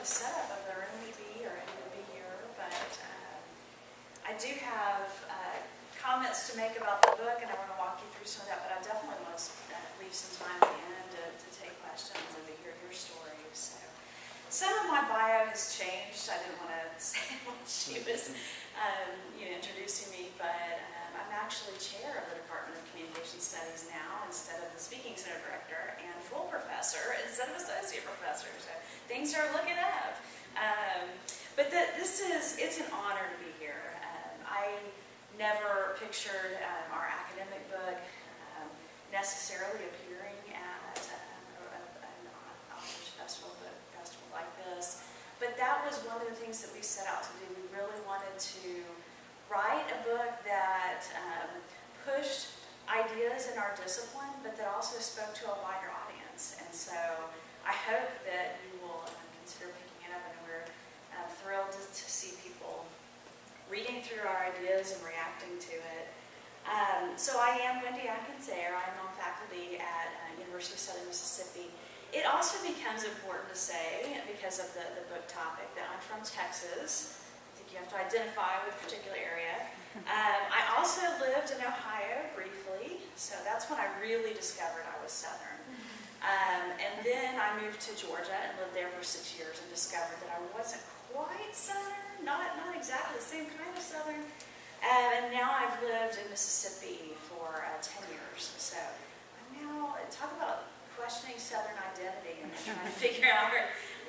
the setup of the room would be, or it would be here, but I do have comments to make about the book, and I want to walk you through some of that, but I definitely want to leave some time at the end to take questions and to hear your stories. So, some of my bio has changed. I didn't want to say it when she was introducing me, but I'm actually chair of the Department of Communication Studies now instead of the Speaking Center Director, and full professor instead of associate professor. So things are looking up. But it's an honor to be here. I never pictured our academic book necessarily appearing at an authors festival, book festival like this. But that was one of the things that we set out to do. We really wanted to write a book that pushed ideas in our discipline, but that also spoke to a wider audience. And so I hope that you will consider picking it up, and we're thrilled to see people reading through our ideas and reacting to it. So I am Wendy Atkins-Sayre. I'm on faculty at University of Southern Mississippi. It also becomes important to say, because of the book topic, that I'm from Texas. I think you have to identify with a particular area. I also lived in Ohio briefly, so that's when I really discovered I was Southern. And then I moved to Georgia and lived there for 6 years and discovered that I wasn't quite Southern, not exactly the same kind of Southern. And now I've lived in Mississippi for 10 years. So I'm now, talk about questioning Southern identity and trying to figure out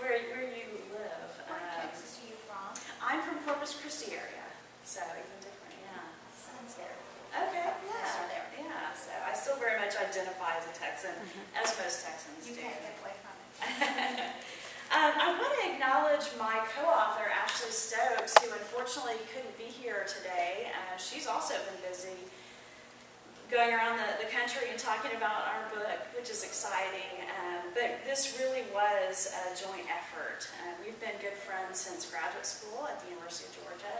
where you live. Where in Texas are you from? I'm from Corpus Christi area, so even different, yeah. Son's there. Okay, Professor there. yeah. So I still very much identify as a Texan, as most Texans You do. can't get away from it. I want to acknowledge my co-author, Ashley Stokes, who unfortunately couldn't be here today. She's also been busy going around the country and talking about our book, which is exciting. But this really was a joint effort. We've been good friends since graduate school at the University of Georgia,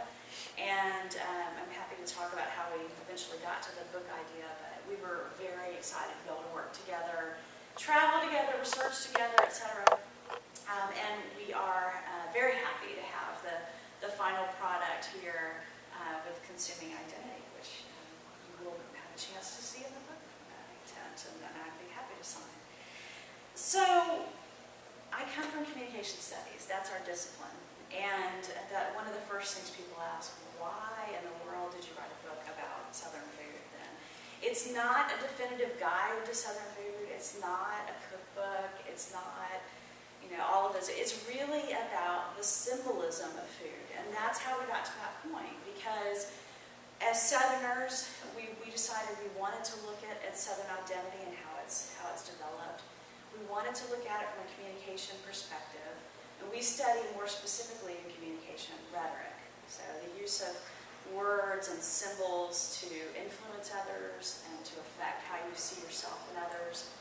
and I'm happy to talk about how we eventually got to the book idea, but we were very excited to be able to work together, travel together, research together, etc. And we are very happy to have the final product here with Consuming Identity, which you will have a chance to see in the book tent, and I'd be happy to sign. So, I come from communication studies. That's our discipline. And one of the first things people ask, why in the world did you write a book about Southern food then? It's not a definitive guide to Southern food. It's not a cookbook. It's not all of those. It's really about the symbolism of food, and that's how we got to that point. Because as Southerners, we decided we wanted to look at Southern identity and how it's developed. We wanted to look at it from a communication perspective, and we study more specifically in communication rhetoric. So the use of words and symbols to influence others and to affect how you see yourself and others.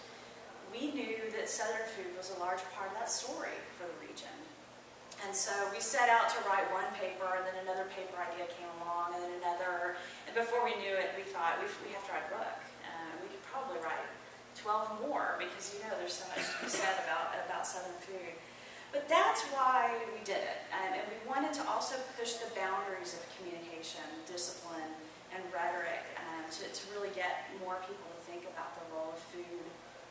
We knew that Southern food was a large part of that story for the region. And so we set out to write one paper, and then another paper idea came along, and then another. And before we knew it, we thought, we have to write a book. We could probably write 12 more, because there's so much to be said about Southern food. But that's why we did it. And we wanted to also push the boundaries of communication, discipline, and rhetoric to really get more people to think about the role of food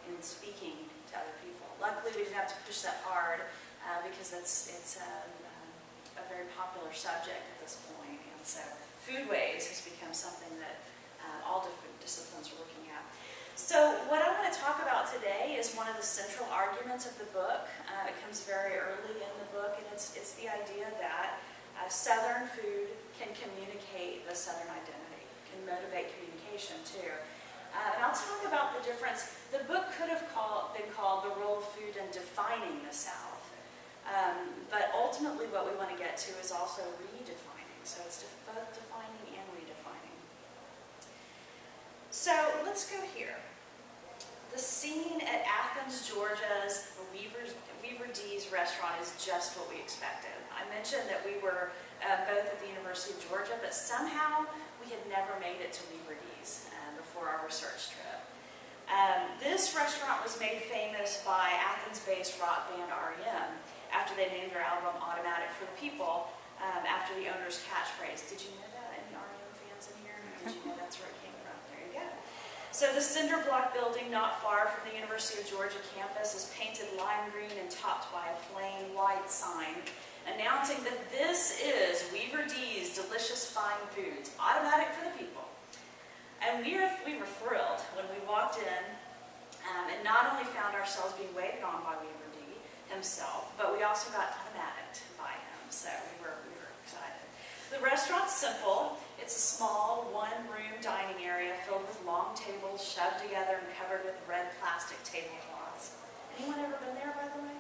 in speaking to other people. Luckily, we didn't have to push that hard because it's a very popular subject at this point. And so foodways has become something that all different disciplines are looking at. So what I want to talk about today is one of the central arguments of the book. It comes very early in the book, and it's the idea that Southern food can communicate the Southern identity, can motivate communication too. And I'll talk about the difference. The book could have been called The Role of Food in Defining the South. But ultimately what we want to get to is also redefining. So it's both defining and redefining. So let's go here. The scene at Athens, Georgia's Weaver D's restaurant is just what we expected. I mentioned that we were both at the University of Georgia, but somehow we had never made it to Weaver D's before our research trip. This restaurant was made famous by Athens-based rock band REM after after they named their album Automatic for the People, after the owner's catchphrase. Did you know that? Any REM fans in here? Did you know that's where it came from? There you go. So the cinder block building not far from the University of Georgia campus is painted lime green and topped by a plain white sign announcing that this is Weaver D's Delicious Fine Foods, Automatic for the People. And we were thrilled when we walked in and not only found ourselves being waited on by Weaver D himself, but we also got automatic by him, so we were excited. The restaurant's simple. It's a small one-room dining area filled with long tables shoved together and covered with red plastic tablecloths. Anyone ever been there, by the way?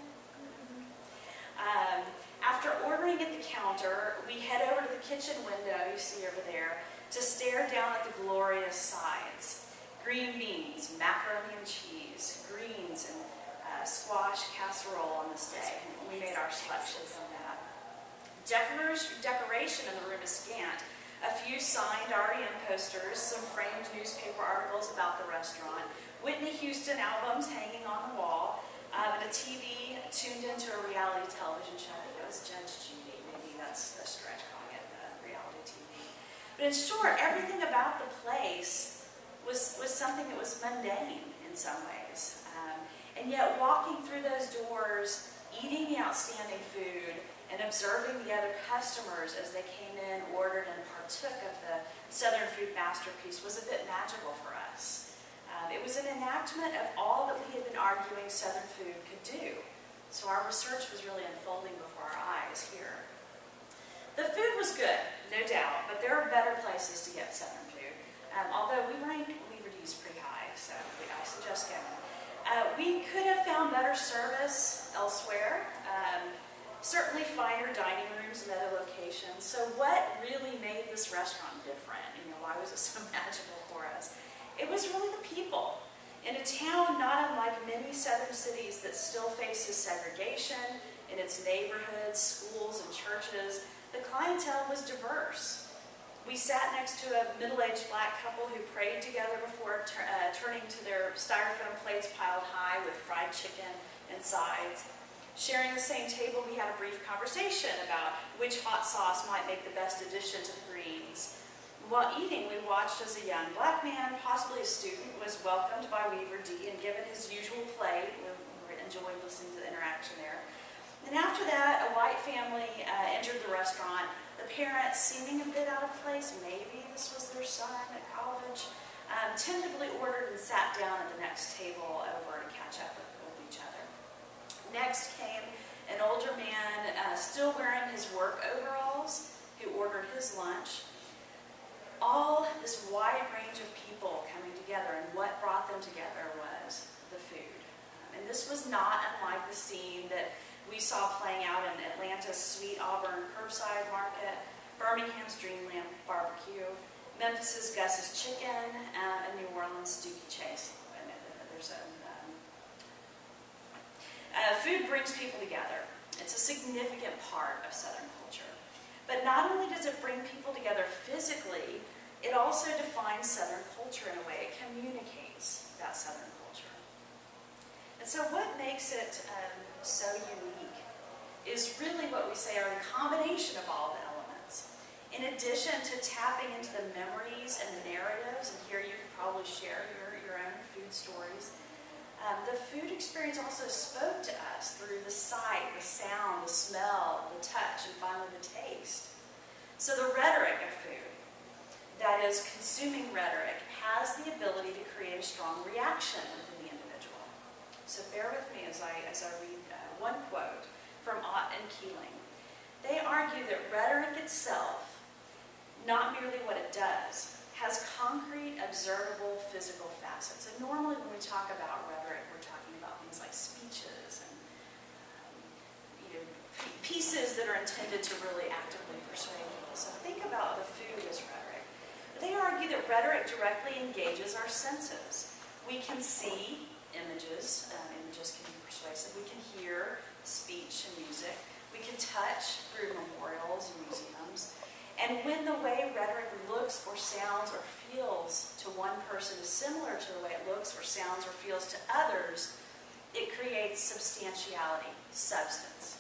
After ordering at the counter, we head over to the kitchen window you see over there to stare down at the glorious sides. Green beans, macaroni and cheese, greens, and squash casserole on this day. We made our selection from that. Decoration in the room is scant. A few signed REM posters, some framed newspaper articles about the restaurant, Whitney Houston albums hanging on the wall, and a TV tuned into a reality television show. I think it was Judge Judy. Maybe that's a stretch calling it reality TV. But in short, everything about the place was something that was mundane in some ways. And yet walking through those doors, eating the outstanding food, and observing the other customers as they came in, ordered, and partook of the Southern food masterpiece was a bit magical for us. It was an enactment of all that we had been arguing Southern food could do. So our research was really unfolding before our eyes here. The food was good, no doubt, but there are better places to get Southern food. Although we ranked Weaver D's pretty high, so I suggest going. We could have found better service elsewhere. Certainly finer dining rooms and other locations. So what really made this restaurant different? Why was it so magical for us? It was really the people. In a town not unlike many southern cities that still faces segregation in its neighborhoods, schools, and churches, the clientele was diverse. We sat next to a middle-aged black couple who prayed together before turning to their styrofoam plates piled high with fried chicken and sides. Sharing the same table, we had a brief conversation about which hot sauce might make the best addition to the greens. While eating, we watched as a young black man, possibly a student, was welcomed by Weaver D and given his usual play. We enjoyed listening to the interaction there. And after that, a white family entered the restaurant. The parents, seeming a bit out of place, maybe this was their son at college, tentatively ordered and sat down at the next table over to catch up with each other. Next came an older man, still wearing his work overalls, who ordered his lunch. All this wide range of people coming together, and what brought them together was the food. And this was not unlike the scene that we saw playing out in Atlanta's Sweet Auburn Curbside Market, Birmingham's Dreamland Barbecue, Memphis's Gus's Chicken, and New Orleans' Dookie Chase. And there's food brings people together. It's a significant part of Southern culture. But not only does it bring people together physically, it also defines Southern culture in a way. It communicates that Southern culture. And so what makes it so unique is really what we say are a combination of all the elements. In addition to tapping into the memories and the narratives, and here you could probably share your own food stories, the food experience also spoke to us through the sight, the sound, the smell, the touch, and finally the taste. So the rhetoric of food, that is consuming rhetoric, has the ability to create a strong reaction within the individual. So bear with me as I read one quote from Ott and Keeling. They argue that rhetoric itself, not merely what it does, has concrete, observable, physical facets. And normally when we talk about rhetoric, we're talking about things like speeches and pieces that are intended to really actively persuade people. So think about the food as rhetoric. But they argue that rhetoric directly engages our senses. We can see images. Images can be persuasive. We can hear speech and music. We can touch through memorials and museums. And when the way rhetoric looks or sounds or feels to one person is similar to the way it looks or sounds or feels to others, it creates substantiality, substance.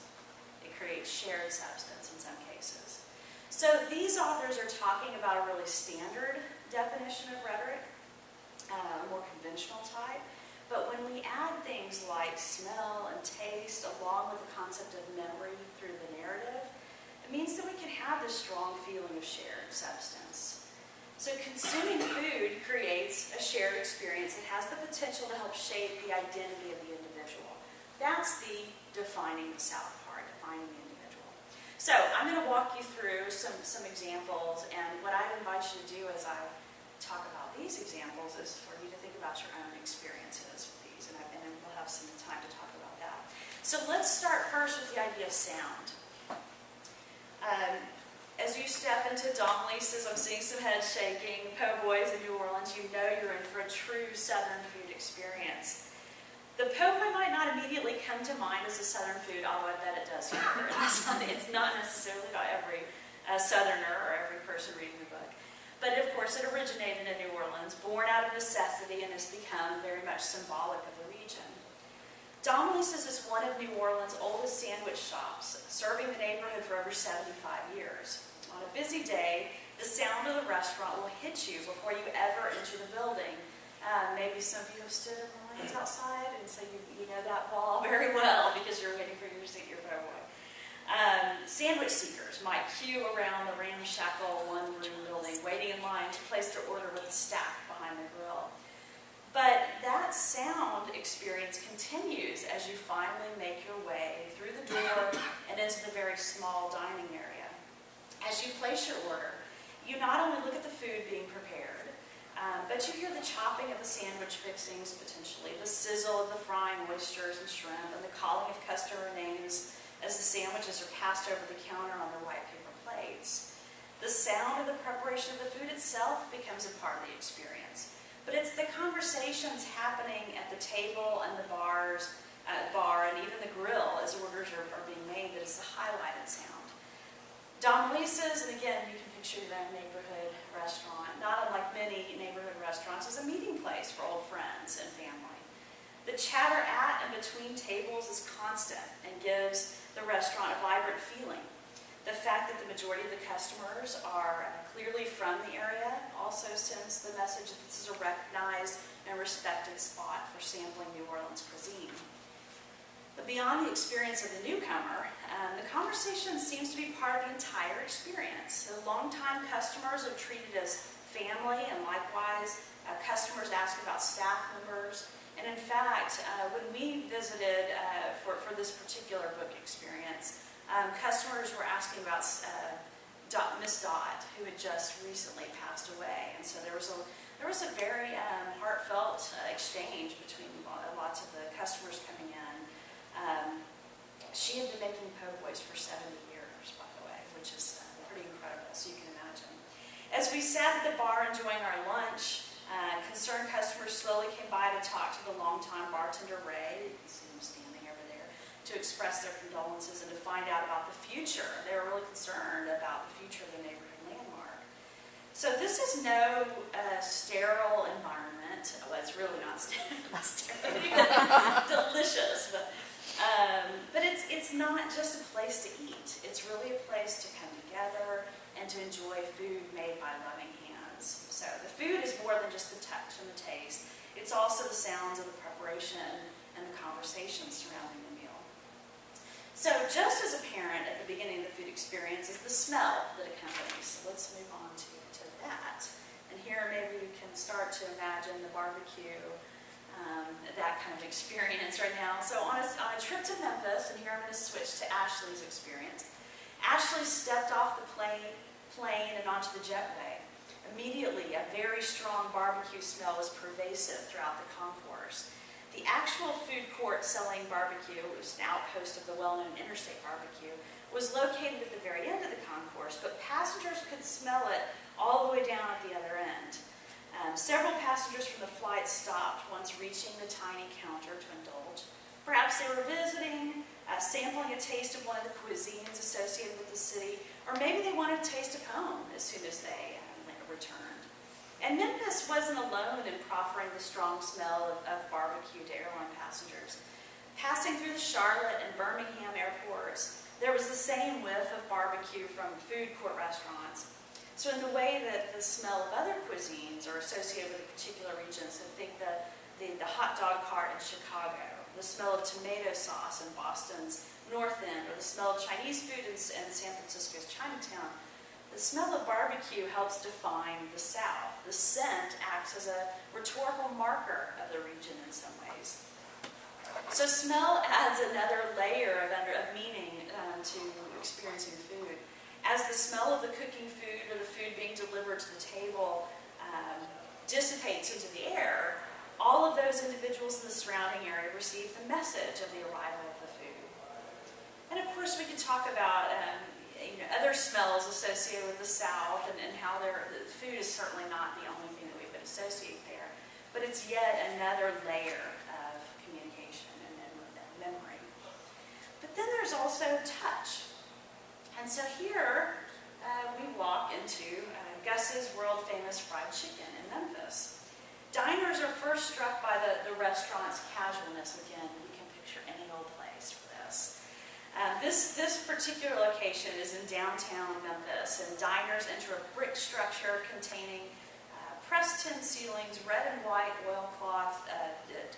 creates shared substance in some cases. So these authors are talking about a really standard definition of rhetoric, a more conventional type. But when we add things like smell and taste along with the concept of memory through the narrative, it means that we can have this strong feeling of shared substance. So consuming food creates a shared experience. It has the potential to help shape the identity of the individual. That's the defining the South part, defining the individual. So I'm going to walk you through some examples, and what I invite you to do as I talk about these examples is for you to think about your own experiences with these, and then we'll have some time to talk about that. So let's start first with the idea of sound. As you step into Dom Lisa's, I'm seeing some heads shaking, Po' Boys in New Orleans, you know you're in for a true Southern food experience. The po' boy might not immediately come to mind as a Southern food, although I bet it does here. It's not necessarily by every Southerner or every person reading the book. But of course it originated in New Orleans, born out of necessity, and has become very much symbolic of the region. Dom Lisa's is one of New Orleans' oldest sandwich shops, serving the neighborhood for over 75 years. On a busy day, the sound of the restaurant will hit you before you ever enter the building. Maybe some of you have stood in lines outside, and so you know that ball very well because you're waiting for your seat, your po' boy. Sandwich seekers might queue around the ramshackle one-room building, waiting in line to place their order with a staff behind the grill. But that sound experience continues as you finally make your way through the door and into the very small dining area. As you place your order, you not only look at the food being prepared, but you hear the chopping of the sandwich fixings, potentially, the sizzle of the frying oysters and shrimp, and the calling of customer names as the sandwiches are passed over the counter on their white paper plates. The sound of the preparation of the food itself becomes a part of the experience. But it's the conversations happening at the table and the bar and even the grill as orders are being made that is the highlighted sound. Dom Lisa's, and again, you can picture that neighborhood restaurant, not unlike many neighborhood restaurants, is a meeting place for old friends and family. The chatter at and between tables is constant and gives the restaurant a vibrant feeling. The fact that the majority of the customers are clearly from the area also sends the message that this is a recognized and respected spot for sampling New Orleans cuisine. But beyond the experience of the newcomer, the conversation seems to be part of the entire experience. So longtime customers are treated as family, and likewise, customers ask about staff members. And in fact, when we visited for this particular book experience, customers were asking about Miss Dot, who had just recently passed away, and so there was a very heartfelt exchange between lots of the customers coming in. She had been making po' boys for 70 years, by the way, which is pretty incredible, so you can imagine. As we sat at the bar enjoying our lunch, concerned customers slowly came by to talk to the longtime bartender, Ray. You can see him standing over there, to express their condolences and to find out about the future. They were really concerned about the future of the neighborhood landmark. So this is no sterile environment. Well, it's really not sterile. Delicious. But it's not just a place to eat. It's really a place to come together and to enjoy food made by loving hands. So the food is more than just the touch and the taste. It's also the sounds of the preparation and the conversations surrounding the meal. So just as apparent at the beginning of the food experience is the smell that accompanies. So let's move on to that. And here maybe you can start to imagine the barbecue, that kind of experience right now. So on a trip to Memphis, and here I'm going to switch to Ashley's experience. Ashley stepped off the plane and onto the jetway. Immediately, a very strong barbecue smell was pervasive throughout the concourse. The actual food court selling barbecue, it was an outpost of the well-known interstate barbecue, was located at the very end of the concourse, but passengers could smell it all the way down at the other end. Several passengers from the flight stopped once reaching the tiny counter to indulge. Perhaps they were visiting, sampling a taste of one of the cuisines associated with the city, or maybe they wanted a taste of home as soon as they returned. And Memphis wasn't alone in proffering the strong smell of barbecue to airline passengers. Passing through the Charlotte and Birmingham airports, there was was the same whiff of barbecue from food court restaurants. So in the way that the smell of other cuisines are associated with a particular region, so think the hot dog cart in Chicago, the smell of tomato sauce in Boston's North End, or the smell of Chinese food in San Francisco's Chinatown, the smell of barbecue helps define the South. The scent acts as a rhetorical marker of the region in some ways. So smell adds another layer of meaning to experiencing food. As the smell of the cooking food or the food being delivered to the table dissipates into the air, all of those individuals in the surrounding area receive the message of the arrival of the food. And of course we could talk about other smells associated with the South and how the food is certainly not the only thing that we would associate there, but it's yet another layer of communication and memory. But then there's also touch. And so here we walk into Gus's world-famous fried chicken in Memphis. Diners are first struck by the restaurant's casualness. Again, you can picture any old place for this. This particular location is in downtown Memphis, and diners enter a brick structure containing pressed tin ceilings, red and white oilcloth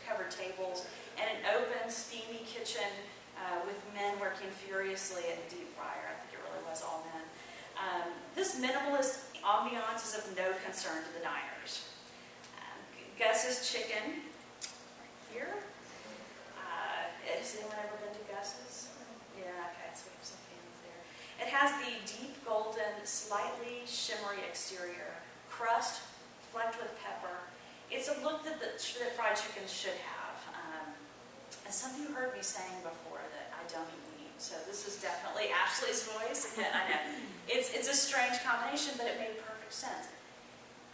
covered tables, and an open, steamy kitchen with men working furiously at a deep fryer. I think it really was all men. This minimalist ambiance is of no concern to the diners. Gus's chicken, right here. Has anyone ever been to Gus's? Yeah, okay, so we have some fans there. It has the deep golden, slightly shimmery exterior, crust flecked with pepper. It's a look that fried chicken should have. And some of you heard me saying before that I don't eat meat, so this is definitely Ashley's voice. Again, I know it's a strange combination, but it made perfect sense.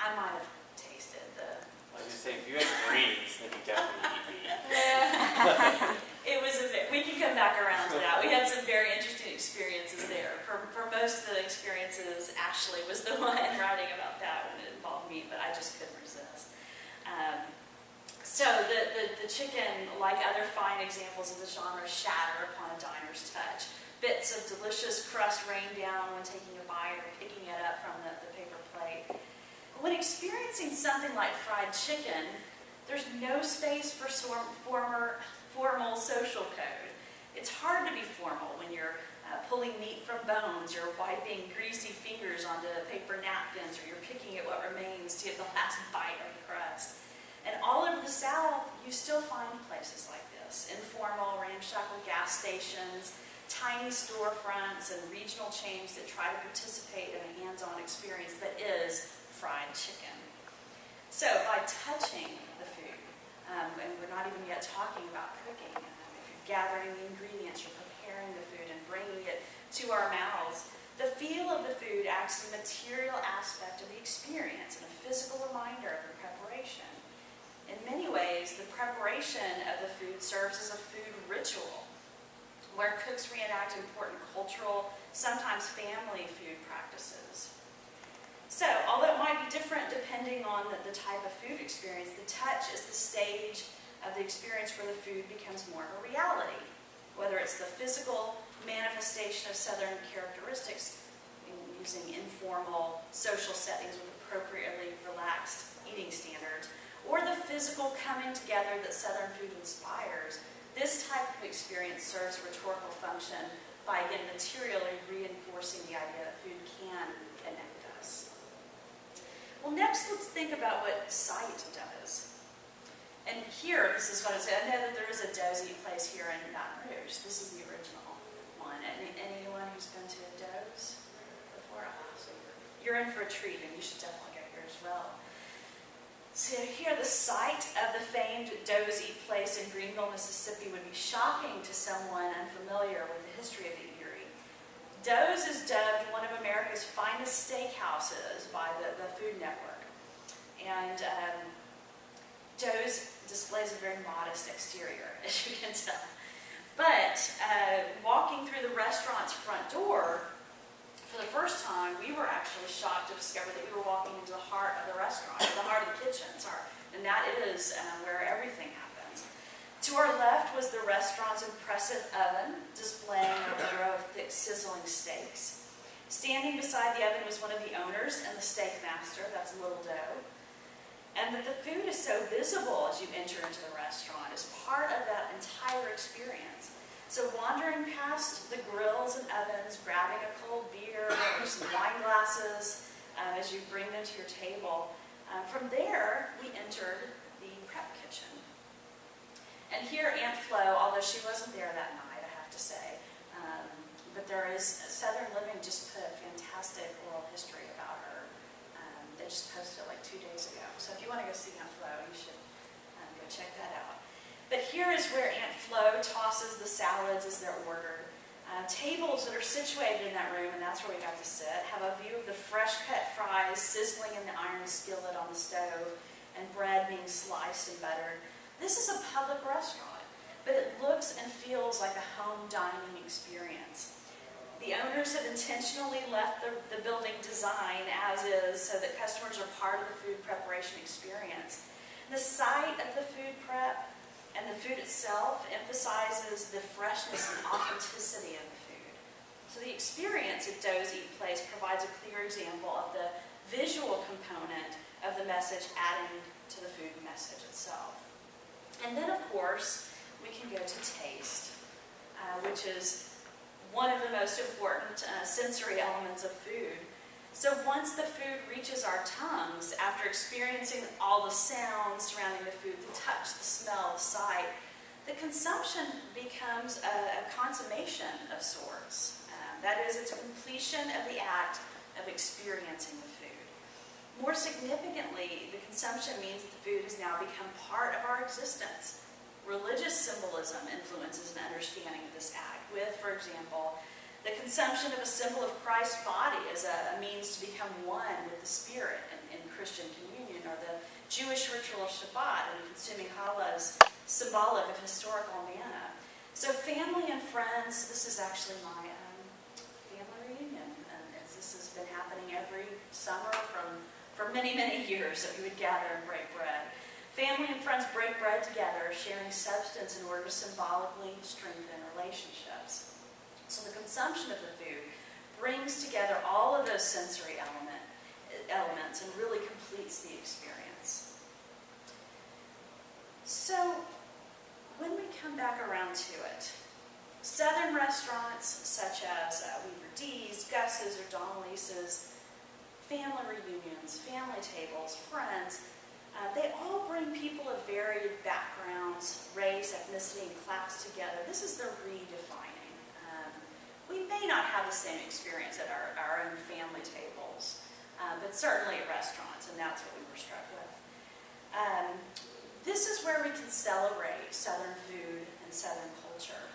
I might have tasted the. I was just saying, if you had greens, then you definitely eat meat. Yeah. It was we can come back around to that. We had some very interesting experiences there. For most of the experiences, Ashley was the one writing about that when it involved meat, but I just couldn't resist. So the chicken, like other fine examples of the genre, shatter upon a diner's touch. Bits of delicious crust rain down when taking a bite or picking it up from the paper plate. When experiencing something like fried chicken, there's no space for formal social code. It's hard to be formal when you're pulling meat from bones, you're wiping greasy fingers onto paper napkins, or you're picking at what remains to get the last bite of the crust. And all over the South, you still find places like this. Informal, ramshackle gas stations, tiny storefronts, and regional chains that try to participate in a hands-on experience that is fried chicken. So by touching the food, and we're not even yet talking about cooking, if you're gathering the ingredients, you're preparing the food and bringing it to our mouths, the feel of the food acts as a material aspect of the experience and a physical reminder of the preparation. In many ways, the preparation of the food serves as a food ritual, where cooks reenact important cultural, sometimes family food practices. So, although it might be different depending on the type of food experience, the touch is the stage of the experience where the food becomes more of a reality. Whether it's the physical manifestation of Southern characteristics using informal social settings with appropriately relaxed eating standards, or the physical coming together that Southern food inspires, this type of experience serves a rhetorical function by, again, materially reinforcing the idea that food can connect us. Well, next let's think about what sight does. And here, this is what I say. I know that there is a Dozy place here in Baton Rouge. This is the original one. Anyone who's been to a Doze before? So you're in for a treat, and you should definitely go here as well. So here, the sight of the famed Dozy place in Greenville, Mississippi would be shocking to someone unfamiliar with the history of the Erie. Doze is dubbed one of America's finest steakhouses by the Food Network. And Doze displays a very modest exterior, as you can tell. But walking through the restaurant's front door, for the first time, we were actually shocked to discover that we were walking into the heart of the restaurant, the heart of the kitchen, sorry. And that is where everything happens. To our left was the restaurant's impressive oven, displaying a row of thick sizzling steaks. Standing beside the oven was one of the owners and the steak master, that's Little Doe. And that the food is so visible as you enter into the restaurant is part of that entire experience. So wandering past the grills and ovens, grabbing a cold beer, or some wine glasses as you bring them to your table. From there, we entered the prep kitchen. And here Aunt Flo, although she wasn't there that night, I have to say, but there is, Southern Living just put a fantastic oral history about her. They just posted it like 2 days ago. So if you want to go see Aunt Flo, you should go check that out. But here is where Aunt Flo tosses the salads as they're ordered. Tables that are situated in that room, and that's where we got to sit, have a view of the fresh-cut fries sizzling in the iron skillet on the stove and bread being sliced and buttered. This is a public restaurant, but it looks and feels like a home dining experience. The owners have intentionally left the building design as is so that customers are part of the food preparation experience. The site of the food prep and the food itself emphasizes the freshness and authenticity of the food. So the experience at Doe's Eat Place provides a clear example of the visual component of the message adding to the food message itself. And then, of course, we can go to taste, which is one of the most important sensory elements of food. So once the food reaches our tongues, after experiencing all the sounds surrounding the food, the touch, the smell, the sight, the consumption becomes a consummation of sorts. That is, it's a completion of the act of experiencing the food. More significantly, the consumption means that the food has now become part of our existence. Religious symbolism influences an understanding of this act with, for example, the consumption of a symbol of Christ's body as a means to become one with the Spirit in Christian communion, or the Jewish ritual of Shabbat and consuming challah is symbolic of historical manna. So family and friends, this is actually my family reunion, and this has been happening every summer for many, many years that we would gather and break bread. Family and friends break bread together, sharing substance in order to symbolically strengthen relationships. So the consumption of the food brings together all of those sensory elements and really completes the experience. So when we come back around to it, Southern restaurants such as Weaver D's, Gus's, or Don Lisa's, family reunions, family tables, friends, they all bring people of varied backgrounds, race, ethnicity, and class together. This is their redefining. We may not have the same experience at our own family tables, but certainly at restaurants, and that's what we were struck with. This is where we can celebrate Southern food and Southern culture.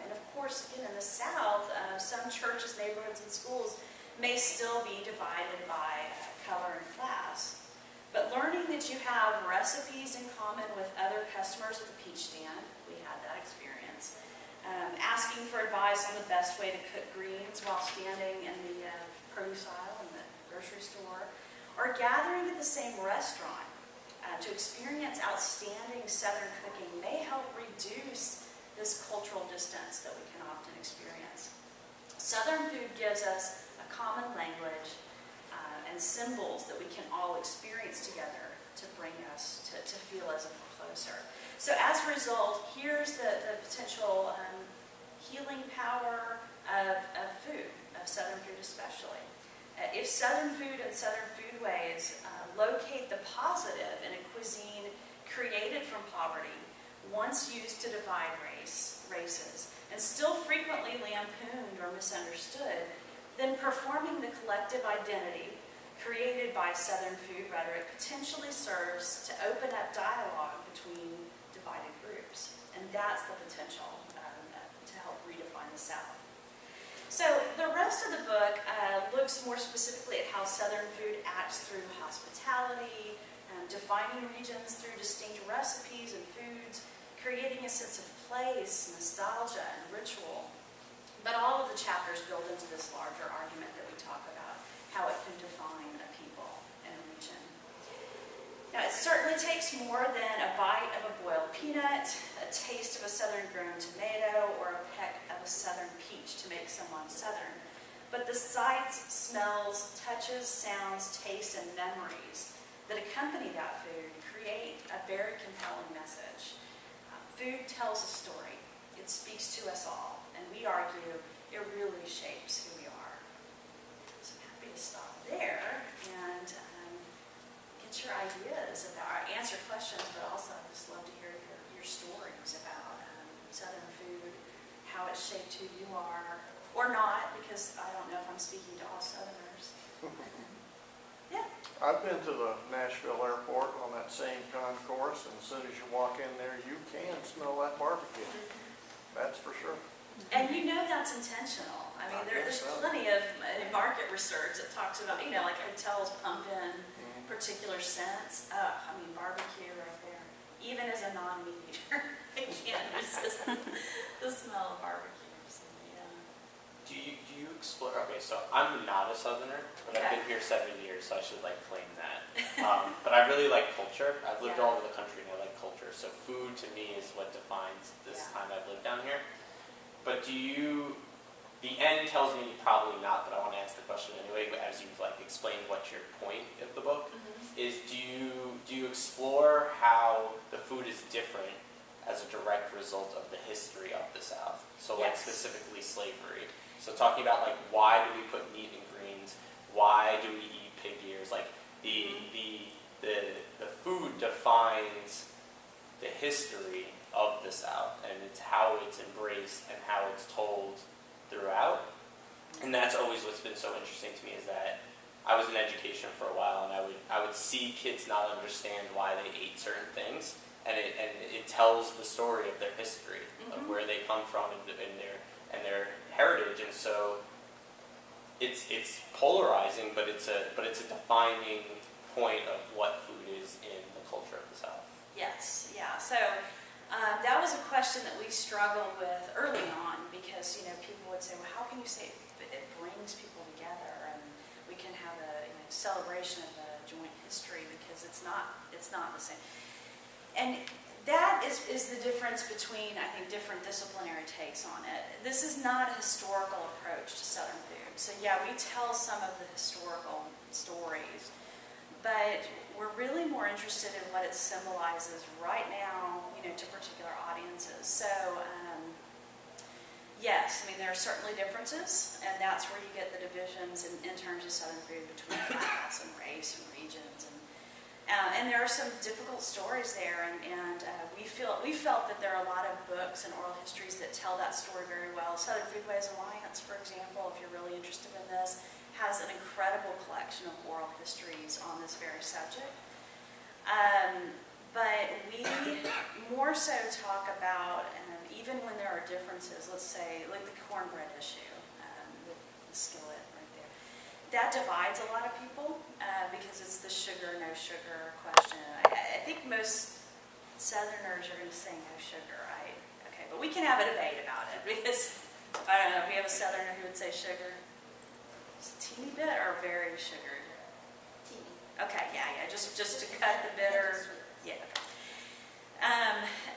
And of course, again, in the South, some churches, neighborhoods, and schools may still be divided by color and class. But learning that you have recipes in common with other customers at the peach stand, we had that experience. Asking for advice on the best way to cook greens while standing in the produce aisle in the grocery store, or gathering at the same restaurant to experience outstanding Southern cooking may help reduce this cultural distance that we can often experience. Southern food gives us a common language and symbols that we can all experience together to bring us to feel as if we're closer. So as a result, here's the potential healing power of food, of Southern food especially. If Southern food and Southern foodways locate the positive in a cuisine created from poverty, once used to divide races, and still frequently lampooned or misunderstood, then performing the collective identity created by Southern food rhetoric potentially serves to open up dialogue between divided groups. And that's the potential to help redefine the South. So the rest of the book looks more specifically at how Southern food acts through hospitality, defining regions through distinct recipes and foods, creating a sense of place, nostalgia, and ritual. But all of the chapters build into this larger argument that we talk about, how it can define a people and a region. Now, it certainly takes more than a bite of a boiled peanut, a taste of a Southern grown tomato, or a peck of a a Southern peach to make someone Southern. But the sights, smells, touches, sounds, tastes, and memories that accompany that food create a very compelling message. Food tells a story. It speaks to us all. And we argue it really shapes who we are. So I'm happy to stop there and get your ideas about, answer questions, but also I'd just love to hear your stories about Southern food, how it shaped who you are, or not, because I don't know if I'm speaking to all Southerners. Yeah. I've been to the Nashville airport on that same concourse, and as soon as you walk in there, you can smell that barbecue. That's for sure. And you know that's intentional. I mean, there's plenty of market research that talks about, like hotels pump in particular scents. I mean, barbecue right there. Even as a non-meat eater, I can't resist the smell of barbecue. So, yeah. Do you explore? Okay, so I'm not a Southerner, but I've been here 7 years, so I should claim that. But I really like culture. I've lived all over the country, and I like culture. So food to me is what defines this time I've lived down here. But the end tells me probably not, but I want to ask the question anyway, but as you've explained what your point of the book is, do you explore how the food is different as a direct result of the history of the South? So specifically slavery. So talking about why do we put meat in greens? Why do we eat pig ears? The food defines the history of the South, and it's how it's embraced and how it's told throughout. And that's always what's been so interesting to me, is that I was in education for a while, and I would see kids not understand why they ate certain things, and it tells the story of their history, of where they come from and their heritage. And so it's polarizing, but it's a defining point of what food is in the culture of the South. Yes, yeah. So that was a question that we struggled with early on, because people would say, well, how can you say it brings people together and we can have a celebration of a joint history, because it's not the same. And that is the difference between, I think, different disciplinary takes on it. This is not a historical approach to Southern food. So yeah, we tell some of the historical stories, but we're really more interested in what it symbolizes right now, to particular audiences. So, yes, I mean, there are certainly differences, and that's where you get the divisions in terms of Southern food between class and race and regions. And there are some difficult stories there, and we felt that there are a lot of books and oral histories that tell that story very well. Southern Foodways Alliance, for example, if you're really interested in this, has an incredible collection of oral histories on this very subject. But we more so talk about, even when there are differences, let's say, like the cornbread issue, with the skillet right there. That divides a lot of people, because it's the sugar, no sugar question. I think most Southerners are going to say no sugar, right? Okay, but we can have a debate about it, because, I don't know, if we have a Southerner who would say sugar. Just a teeny bit or very sugared? Teeny. Okay, yeah, just to cut the bitter. Yeah.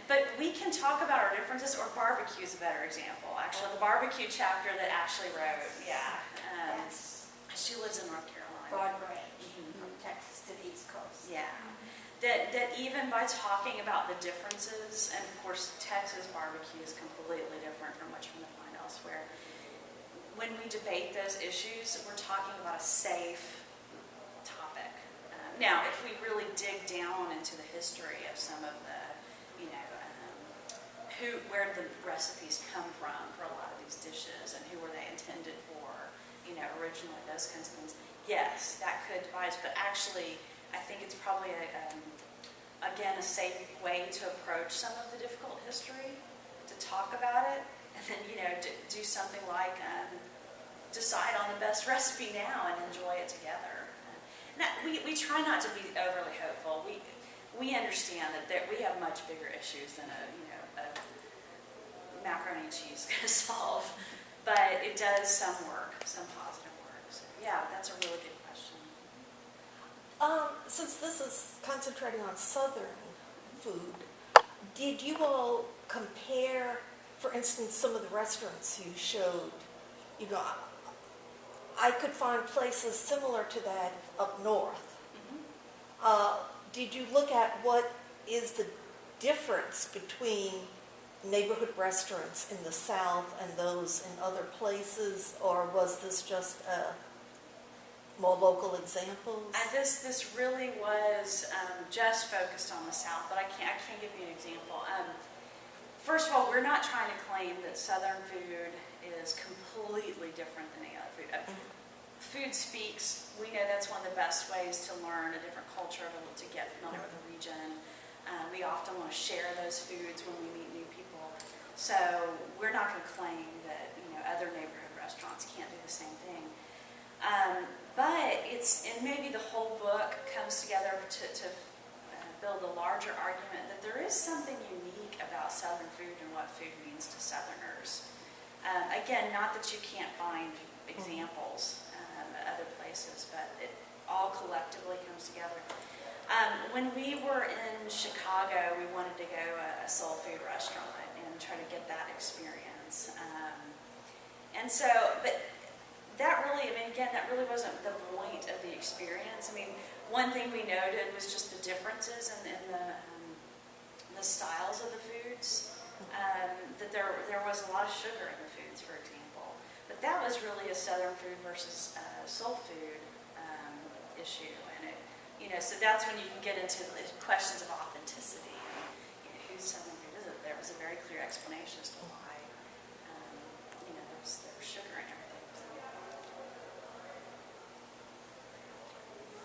But we can talk about our differences, or barbecue is a better example. Actually, the barbecue chapter that Ashley wrote, Yes. she lives in North Carolina. Broad range, from Texas to the East Coast. Yeah. That even by talking about the differences, and of course Texas barbecue is completely different from what you're going to find elsewhere. When we debate those issues, we're talking about a safe topic. Now, if we really dig down into the history of some of the, where the recipes come from for a lot of these dishes, and who were they intended for, originally, those kinds of things, yes, that could divide us. But actually, I think it's probably again a safe way to approach some of the difficult history, to talk about it, and then do something like decide on the best recipe now and enjoy it together. We try not to be overly hopeful. We understand that we have much bigger issues than a macaroni and cheese going to solve, but it does some work, some positive work. So yeah, that's a really good question. Since this is concentrating on Southern food, did you all compare for instance, some of the restaurants you showed, you know, I could find places similar to that up north. Did you look at what is the difference between neighborhood restaurants in the South and those in other places, or was this just more local examples? This really was just focused on the South, but I can't give you an example. First of all, we're not trying to claim that Southern food is completely different than any other food. Food speaks. We know that's one of the best ways to learn a different culture, to get familiar with the region. We often want to share those foods when we meet new people. So we're not going to claim that other neighborhood restaurants can't do the same thing. But and maybe the whole book comes together to build a larger argument that there is something unique about Southern food and what food means to Southerners. Again, not that you can't find examples other places, but it all collectively comes together. When we were in Chicago, we wanted to go a soul food restaurant and try to get that experience. And so, but that really, that really wasn't the point of the experience. One thing we noted was just the differences in the styles of the foods. That there was a lot of sugar in the foods, for example. But that was really a Southern food versus soul food issue. And so that's when you can get into the questions of authenticity and whose Southern food is it. There was a very clear explanation as to why there was sugar in everything.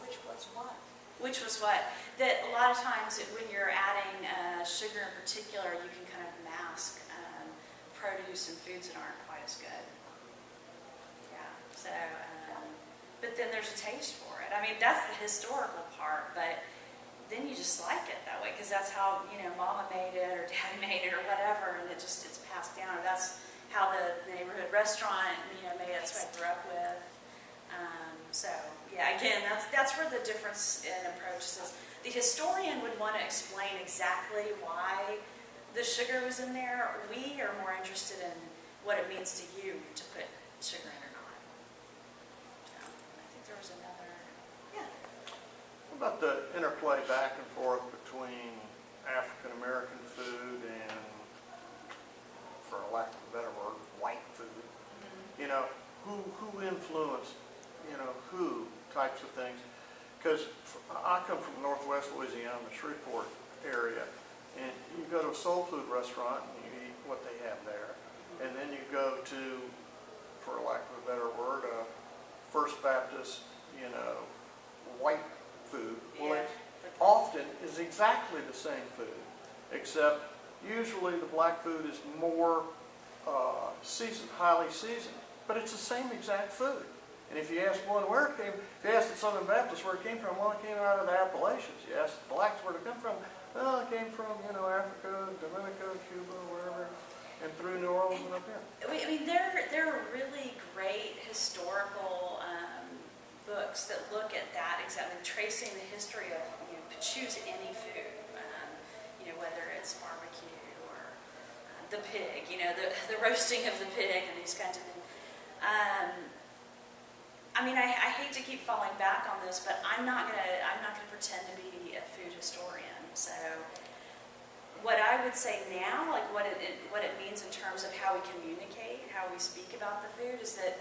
Which was what? Which was what? That a lot of times when you're adding sugar in particular, you can kind of mask produce and foods that aren't quite as good. Yeah. So, but then there's a taste for it. That's the historical part, but then you just like it that way because that's how Mama made it or Daddy made it or whatever, and it's passed down. Or that's how the neighborhood restaurant made it. That's what I grew up with. So yeah, again, that's where the difference in approaches is. The historian would want to explain exactly why the sugar was in there. We are more interested in what it means to you to put sugar in or not. So, I think there was another. Yeah. What about the interplay back and forth between African American food and, for lack of a better word, white food? Who influenced, who types of things? Because I come from Northwest Louisiana, the Shreveport area, and you go to a soul food restaurant and you eat what they have there, and then you go to, for lack of a better word, First Baptist, white food. Well, it often is exactly the same food, except usually the black food is more seasoned, highly seasoned, but it's the same exact food. And if you ask one where it came, if you ask the Southern Baptists where it came from, well, it came out of the Appalachians. You ask the blacks where it came from, well, it came from, Africa, Dominica, Cuba, wherever, and through New Orleans and up here. There are really great historical books that look at that exactly, tracing the history of choose any food, whether it's barbecue or the pig, the roasting of the pig and these kinds of things. I hate to keep falling back on this, but I'm not gonna pretend to be a food historian. So, what I would say now, like what it means in terms of how we communicate, how we speak about the food, is that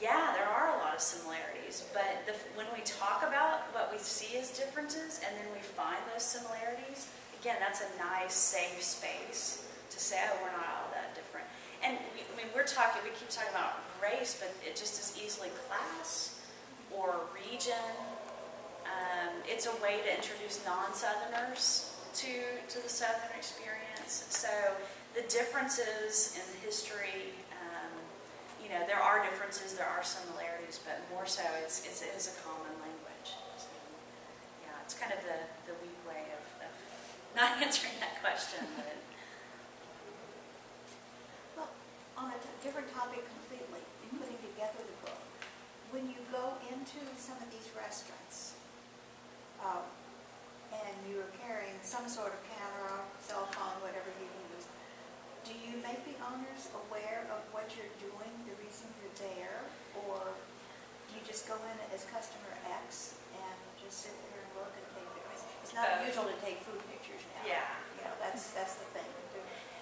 yeah, there are a lot of similarities, but when we talk about what we see as differences and then we find those similarities, again, that's a nice, safe space to say, oh, we're not all that different. And we keep talking about race, but it just is easily class or region. It's a way to introduce non-Southerners to the Southern experience. So the differences in the history, there are differences, there are similarities, but more so it is a common language. So, yeah, it's kind of the weak way of not answering that question. But. Well, on a different topic completely, putting together the book, when you go into some of these restaurants and you're carrying some sort of camera, cell phone, whatever you use, do do you make the owners aware of what you're doing, the reason you're there? Or you just go in as customer X and just sit there and look and take pictures? It's not usual to take food pictures now. Yeah. You know, that's the thing.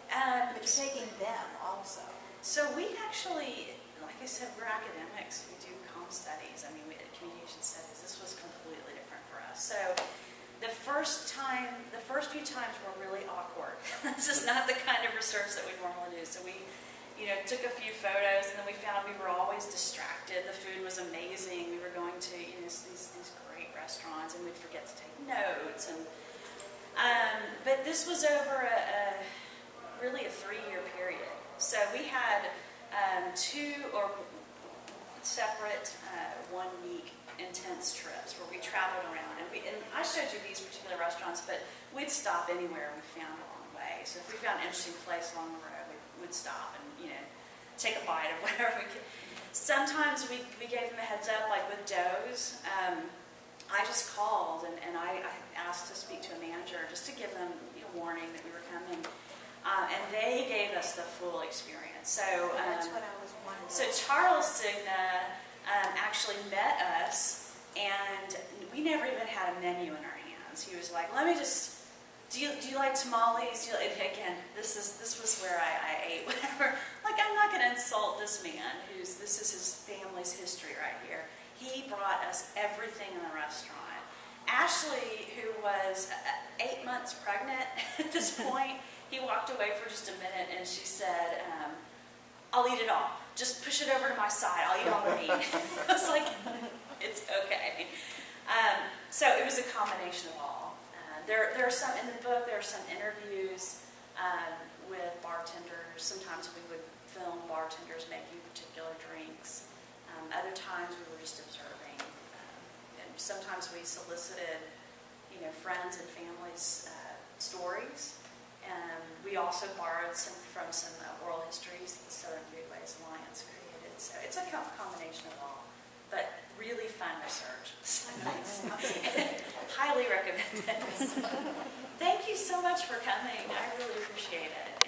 But you're taking them also. So we actually, like I said, we're academics. We do comm studies. I mean, we did communication studies. This was completely different for us. So the first few times were really awkward. This is not the kind of research that we normally do. So we, took a few photos, and then we found we were always distracted. The food was amazing. We were going to, these great restaurants, and we'd forget to take notes. And but this was over really a 3-year period. So we had 2 or separate 1-week intense trips where we traveled around. And I showed you these particular restaurants, but we'd stop anywhere we found along the way. So if we found an interesting place along the road, we'd stop and, take a bite of whatever we could. Sometimes we gave them a heads up, like with doughs. I just called and I asked to speak to a manager just to give them a warning that we were coming. And they gave us the full experience. So that's what I was wondering. So Charles Signa actually met us, and we never even had a menu in our hands. He was like, "Let me just. Do you like tamales?" Again, this was where I ate whatever. Like, I'm not going to insult this man. This is his family's history right here. He brought us everything in the restaurant. Ashley, who was 8 months pregnant at this point, he walked away for just a minute and she said, "I'll eat it all. Just push it over to my side. I'll eat all the meat." I was like, "It's okay." So it was a combination of all. There are some, in the book, there are some interviews with bartenders. Sometimes we would film bartenders making particular drinks. Other times we were just observing. And sometimes we solicited, friends and families' stories. We also borrowed from some oral histories that the Southern Foodways Alliance created. So it's a combination of all, but really fun research. So highly recommend it. Thank you so much for coming. I really appreciate it.